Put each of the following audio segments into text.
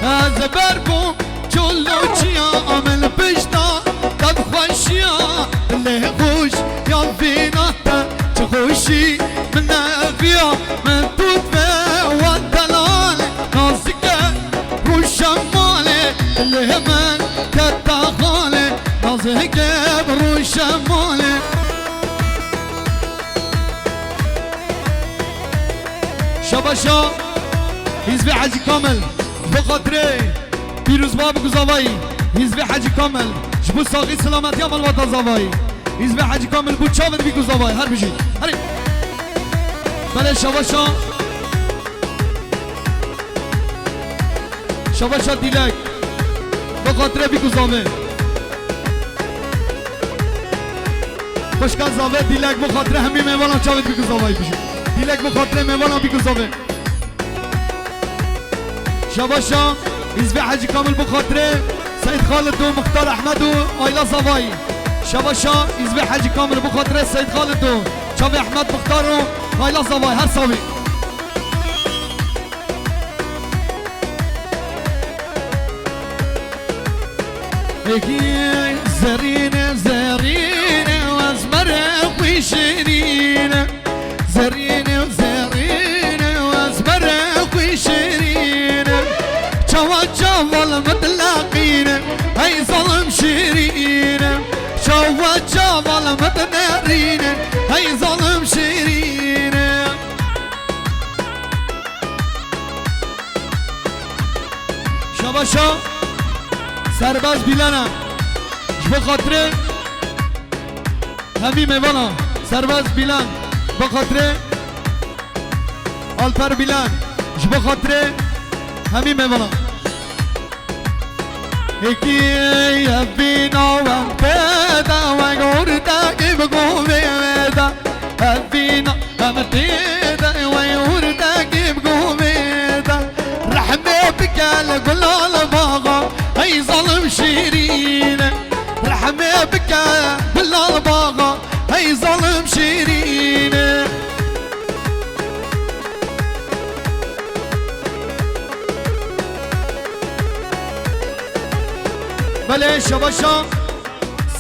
از بربو جلو چیا عمل پشتا دب خوشیا له خوش یا بیناتا چه خوشی من نبیا من توت و دلال نازکه رو شماله له من کتا خاله نازکه رو شماله شباشا حزب حاجی کامل بخاطره پیروز باب گزاوایی حزب حاجی کامل جبو ساقی سلامتی عمل و تازاوایی حزب حاجی کامل بود چاود بی گزاوایی هر بشید هری بله شباشا شباشا دیلک بخاطره بی گزاوه خوشکان زاوه دیلک بخاطره همی میوانم چاود بی گزاوایی بشید دیلک بخاطره میوانم بی گزاوه شباشا حزب حاجی کامل بخاطره سید خالد و مختار احمد و آیلا زوایی شباشا حزب حاجی کامل بخاطره سید خالد و چاوی احمد مختار و آیلا زوایی هر ساوی اکی زرینه زرینه و از مرقی شیرینه زرینه زرینه و از مرقی شیرینه چوا چوا متلاقينه هاي ظلم شيرينه چوا چوا متنارينه هاي ظلم شيرينه شباشا سرباز بیلانه جب خاطره همی میوانا سرباز بیلان بخاطره آلپر بیلان جب خاطره همی میوانا اکی ابینا و پیدا و گورتا که بگو بیدا ابینا و پیدا و گورتا که بگو بیدا رحمه بکال گلال باغا هی ظلم شیرینه رحمه بکال گلال باغا هی ظلم شیرینه بله شباشا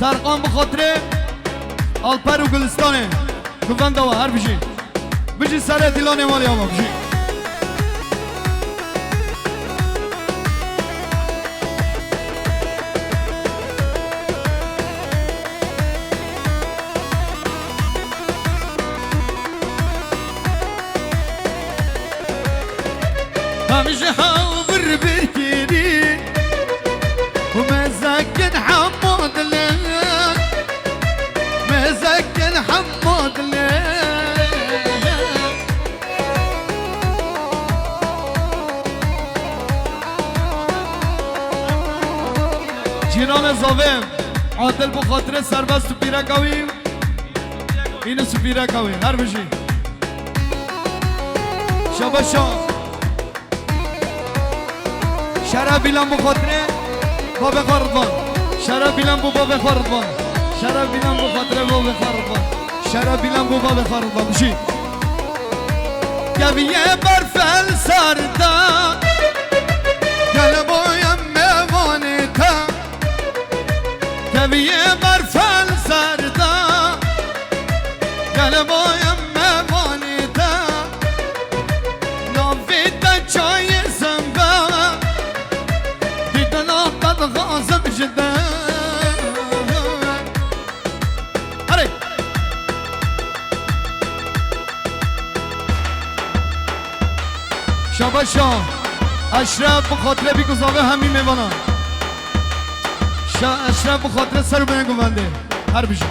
سرقان بخاطره آلپر و گلستانه گفن دوا هر بشی سر دیلانه مالی آما بشی همیشه ها بر برکیری ومزكن حمود له مزكن حمود له جيران زاوم عادل بخاطر سرباز تو پیرکاوی اینو تو پیرکاوی هر بشی شباشا شراب بیلان بخاطره باب خردوان شراب بیلان بو باب خردوان شراب بیلان بو خاطره باب خردوان شراب بیلان بو باب خردوان بشی گویه برفل سردا گل بایم میوانه تا گویه برفل سردا گل بایم میوانه تا نوید چای زنبا دیدن آتاد غازم جدا هره شاباشا اشرف بخاطر بیگزاوه همین میوانا اشرف بخاطر سر بینه گونده هر بشه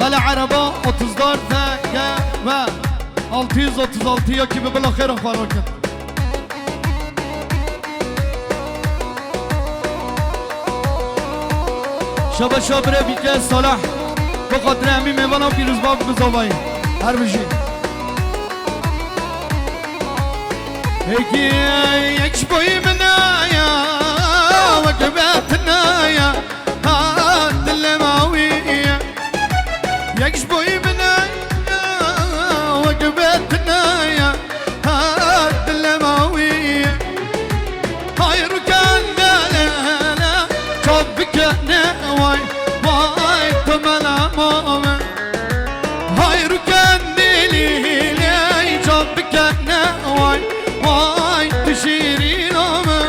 بله عربا 34 دقیقه و 636 یا کی به بالاخره خوارا کرد شبا شابره بیکه صالح بخاطر همین میوانا پیروز باب گذابایی هر بشی هیکی یک بوی منایا وقبتنا یا دل ماویه یک بوی منایا وقبتنا یا دل ماویه های رو کنده چوبک نوای وای تو ملامه های رو کنده لیلی چوبک نوای وای تو شیرینامه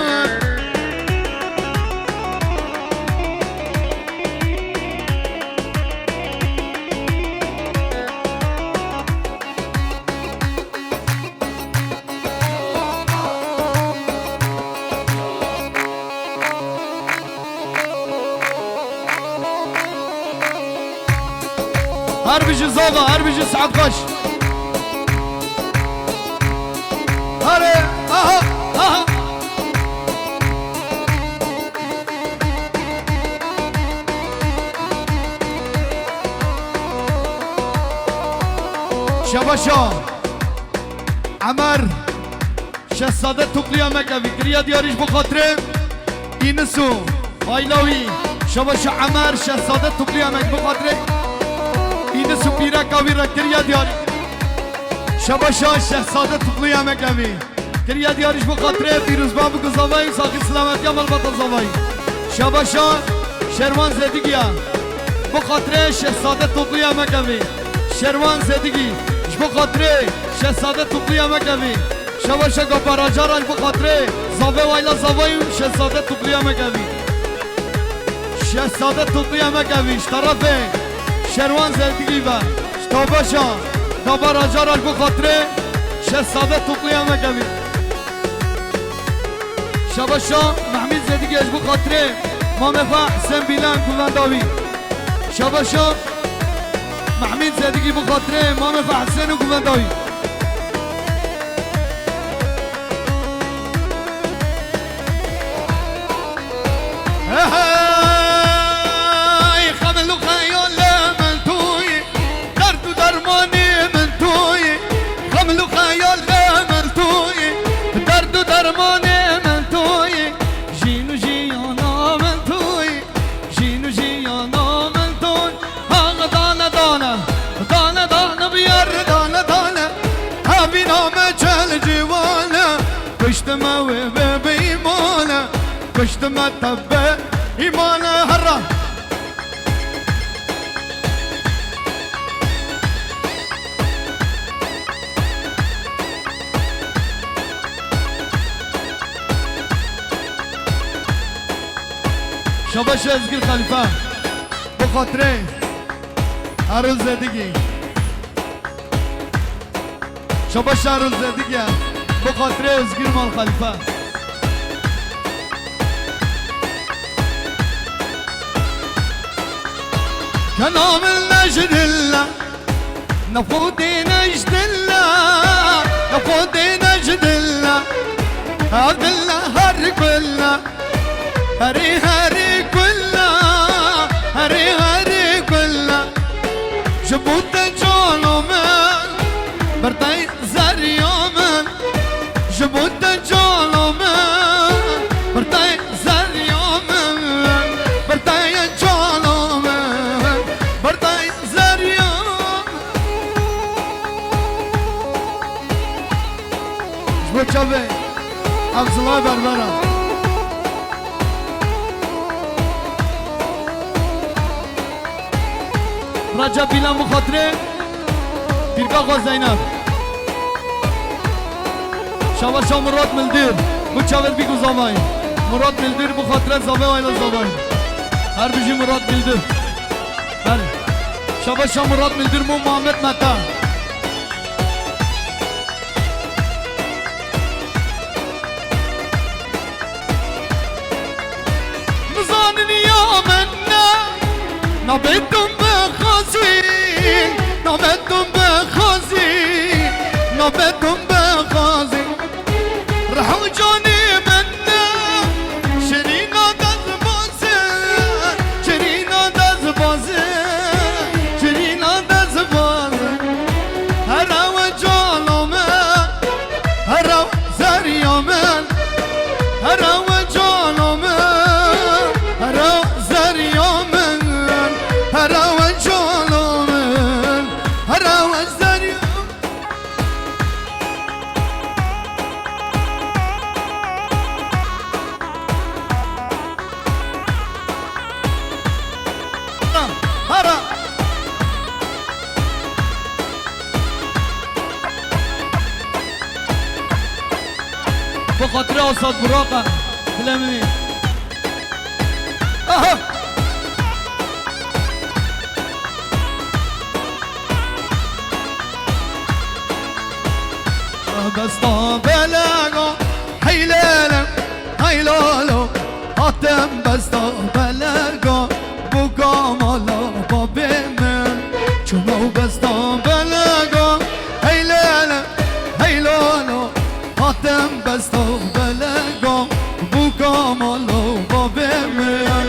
هر بيجي زوغا هر بيجي سعد قش هري اها اها شباشا عمر شهزاده تقليا مكافي كريا دياريش بخاطره ينسو هايلاوي شباشا عمر شهزاده تقليا مك بخاطره این سپیره کاوی را کریا دیاری شباشا شهزاده تقلی همه کاوی کریا دیاریش بخاطره پیروز باب گزاوی ساقی سلامتی عمل بطل زاوی شباشا شروان زدگیا بخاطره شهزاده تقلی همه کاوی شروان زدگی بخاطره شهزاده تقلی همه کاوی شباشا گپاراجاراش بخاطره زاوی وایلا زاوی شهزاده تقلی همه کاوی شهزاده تقلی همه کاوی طرفه شروان زندگی با شتاباشا دابا راجاراش بخاطره شهزاده تقلی همه کبی شباشا محمید زندگیش بخاطره مامفا حسین بیلان گونداوی شباشا محمید زندگی بخاطره مامفا حسین و گونداوی ما وبيمانه كشت ما تبى إيمانه هرا شباش ازگیر خلیفه بخاطره عروض زدگی شباش عروض زدگی بخاطر ازگیر مال خلیفه كنام النجد الله نفودي نجد الله نفودي نجد الله هذا الله هري كله هري هري كله هري هري كله جبوت جانو من برداي زريو من جبوت جانو من برداي زريو من برداي جانو من برداي زريو جبوت جابي عبد الله بربرة رجب بلا مخاطره پیرگاه زینب شاورشا مراد ملدیر bu çavel bir güzavay Murat Bildir bu hatıra zavayla zavay her bir Murat Bildir her Şabaşa Murat Bildir bu Muhammed Meta Nizanini ya menna Nabettum be khazi Nabettum be khazi بخاطر استاد براقه دلمي اها بستا بلغا هیلالم هیلالو آتم بستا بلغا بو کامالا بابی من چونو بستا بلغا هیلالم هیلالو آتم بستا بلغا بو کامالا بابی من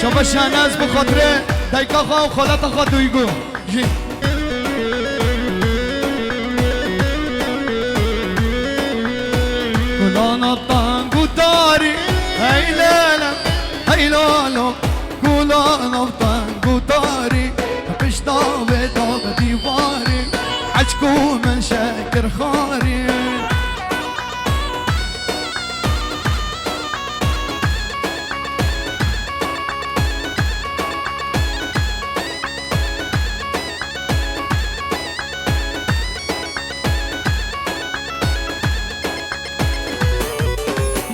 شما شناز بخاطره دایکا خواه و خالت خواه دویگو جی گلان آفتان گوداری ای لیلم ای لالو گلان آفتان گوداری پشتا و داغ دیواری عجکو من شکر خاری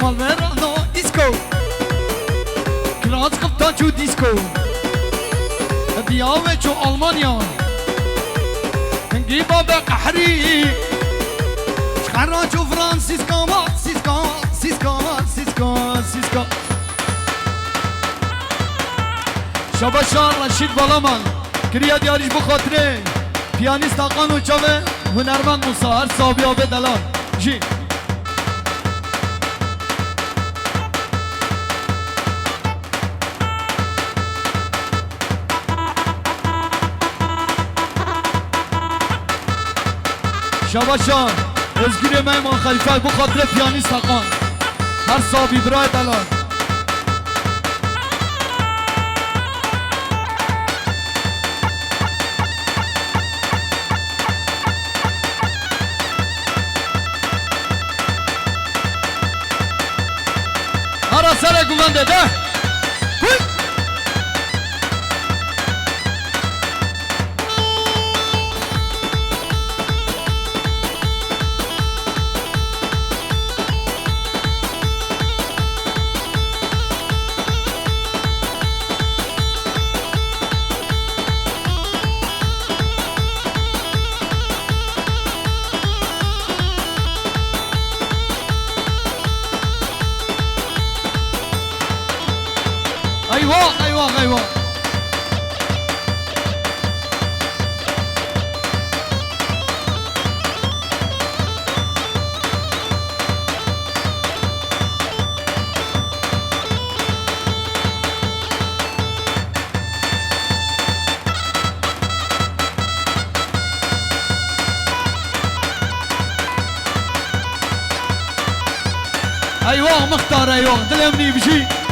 Malverano disco Kraz kaptaçu disco Diyave çu Almanya Giba be qahri Şkarra çu Francisco Cisco Cisco Cisco Cisco Şabaşar Raşid Balaman Kriya diyariş bu khatre Piyanist Hakan Uçave Hunermand Musa Her sahibi abi delal Ji شباشان özgür Meyman Khalife bu khatre piyanist Hakan her sahibi İbrahim Delal Ara sere güvende de ايوه ايوه ايوه ايوه مختار ايوه دلمني بشي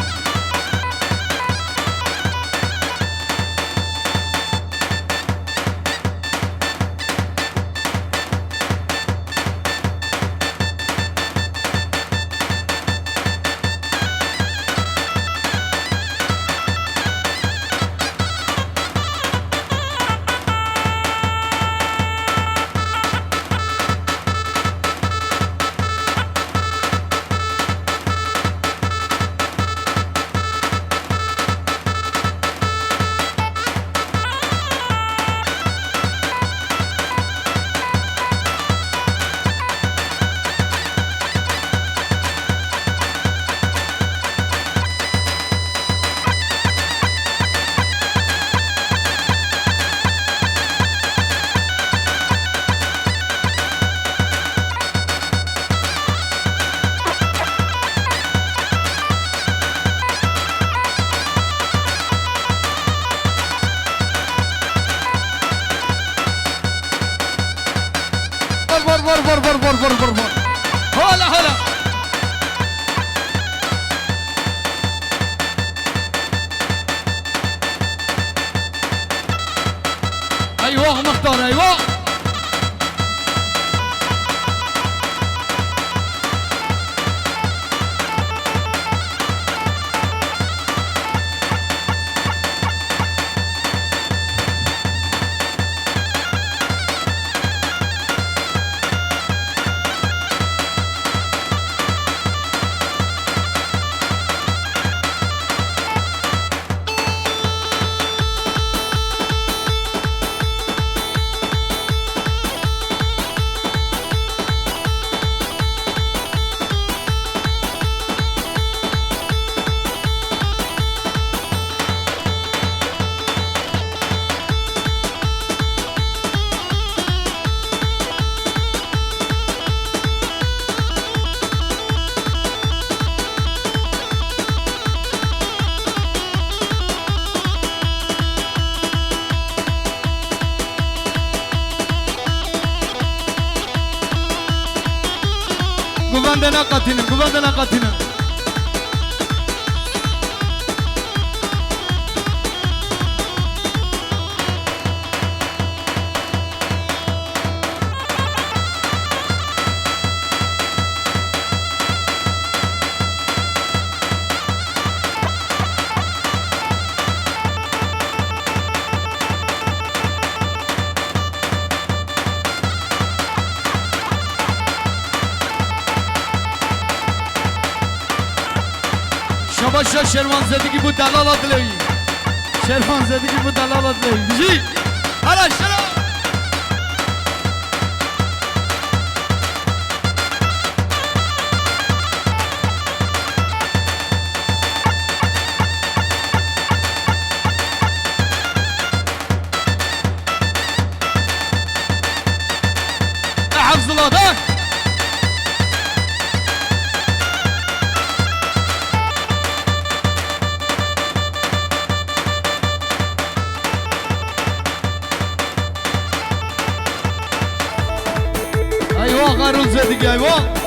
بر هلا هلا ايوه مختار ايوه گوبنده نقاتینه گوبنده نقاتینه شباشا شروان زدگی بود دلالت لی شروان زدگی بود دلالت لی بجی هلا شرا حفظ الله ده قارون زدگی ایوان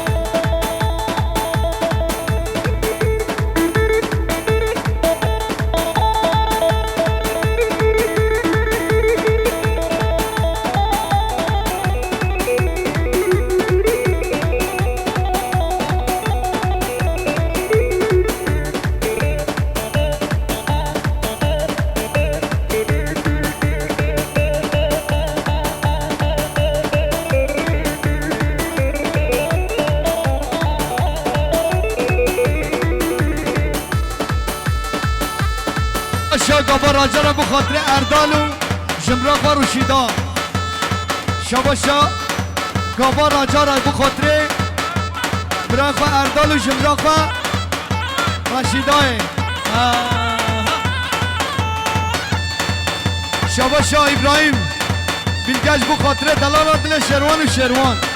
شاگابا راجر بخاطر اردال و جمراق و روشیدا شباشا گابا راجر بخاطر براق و اردال و جمراق و رشیدای شباشا ابراهیم بیلگج بخاطر دلالت شروان و شروان